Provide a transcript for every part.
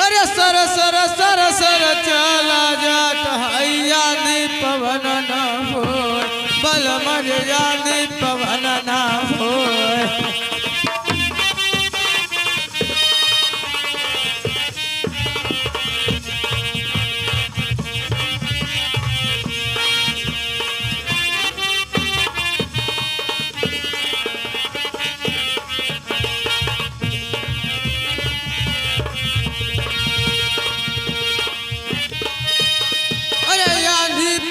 अरे सर सर सर सर चला जात हैया नी पवन न हो बल मर जानी पवन न हो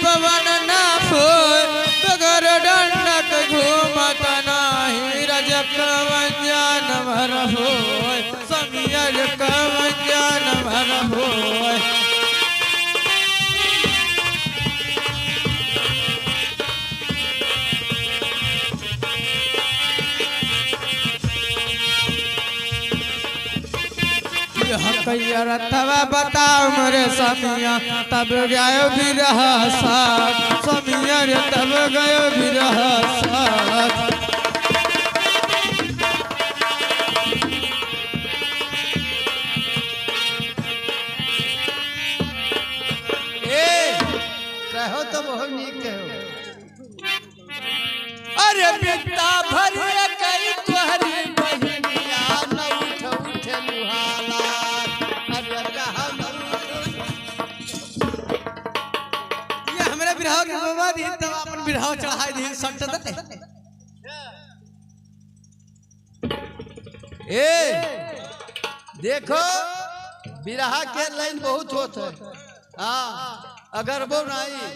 पवन न हो बगर दंडक घूमत नाही रज कवंजन भर हो समियर कवंजन भर हो रथवा बताओ मेरे समिया तब गयो बिरह साथ समियर तब गयो बिरह साथ कहो तो बहुत नीक कहो। अरे पिता भरिया कई तोहरी बहनिया न उठ उठ लुहाला बिरहा के बाबा दी तब अपन बिरहा चढ़ाई दी संत दते ए देखो बिरहा के लाइन बहुत होत है। हाँ अगर वो नहीं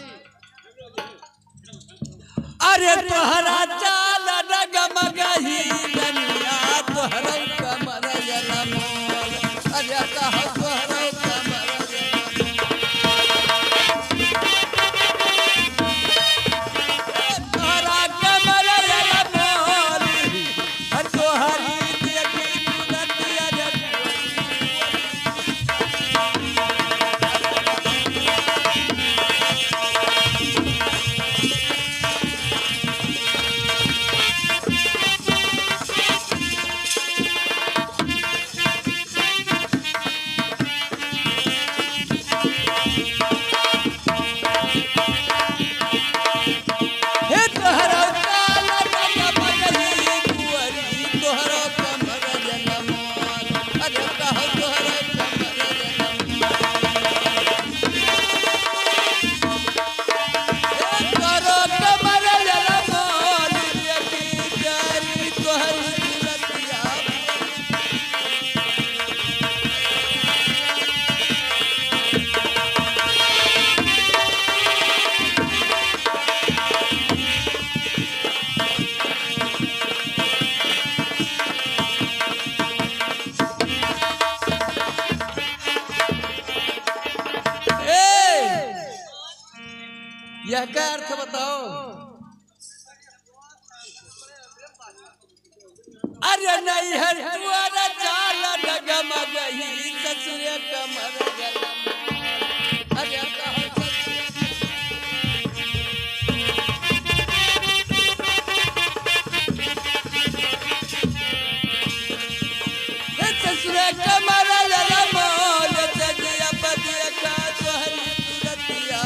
अरे तोहरा चाल डगमगही दुनिया तोहरा कमर जनमोल अरे कह तोहरा यह क्या अर्थ बताओ। अरे नहीं है तुम्हारा चाल डगमगही ससुर कमर जनमोल अरे कह ससुर कमर जनमोल तजिया पतिया का तोहरी तुरतिया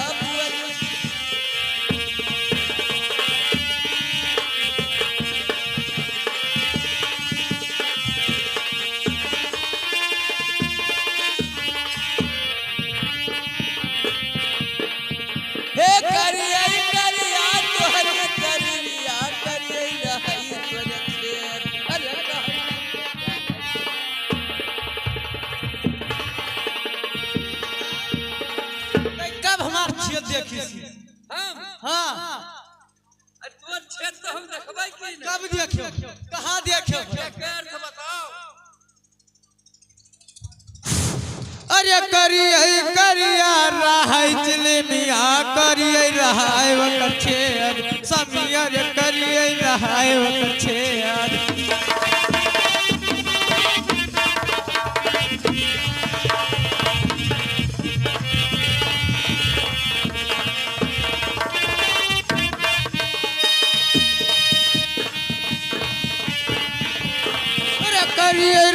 देखी हाँ तोर क्षेत्र हम देखबै कि कब देखियो कहाँ देखियो अर्थ बताओ। अरे करिए करिया रहाय चले मिया करिए रहाय वकछे समियर करिए रहाय वकछे करिए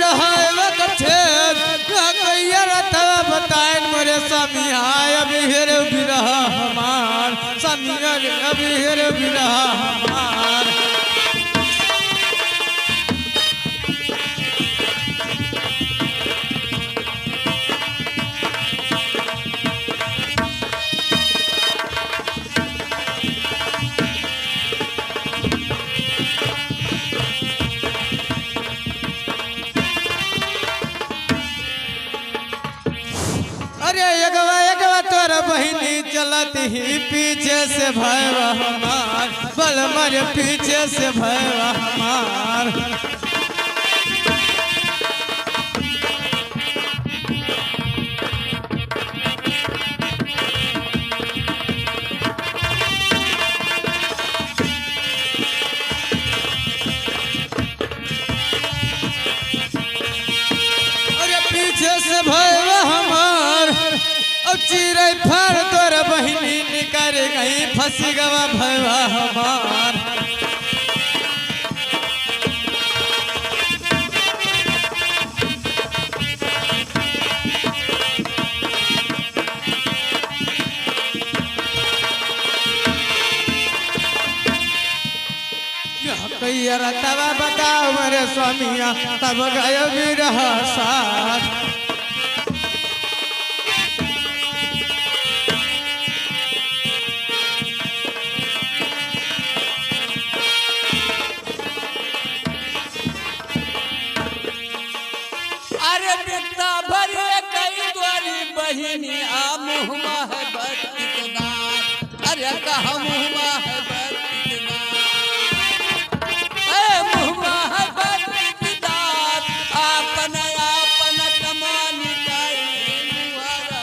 समियर अबीर बिरहा हमार अरे एगवा तोर बहिनी चलत ही पीछे से भैया हमार बलमर पीछे से भैया हमार अरे पीछे से भैया हमार अब चिड़ै फाड़ तोर बहिनी निकर गई फंसी गवा भैया हमार कैया तवा बताओ मेरे स्वामिया तब गय बिरहा साथ अरे बिकता भरे कई द्वारी बहिनी आ मुहमा है बरदार अरे कहा मुहमा है बरदार ए मुहमा है बरदार आपन आपन कमानी काई मुहारा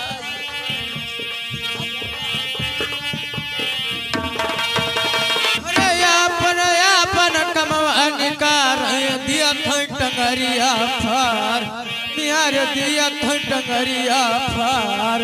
अरे आपन कमवानी कार दिया टंगरिया फार निहार दिया टंगरिया फार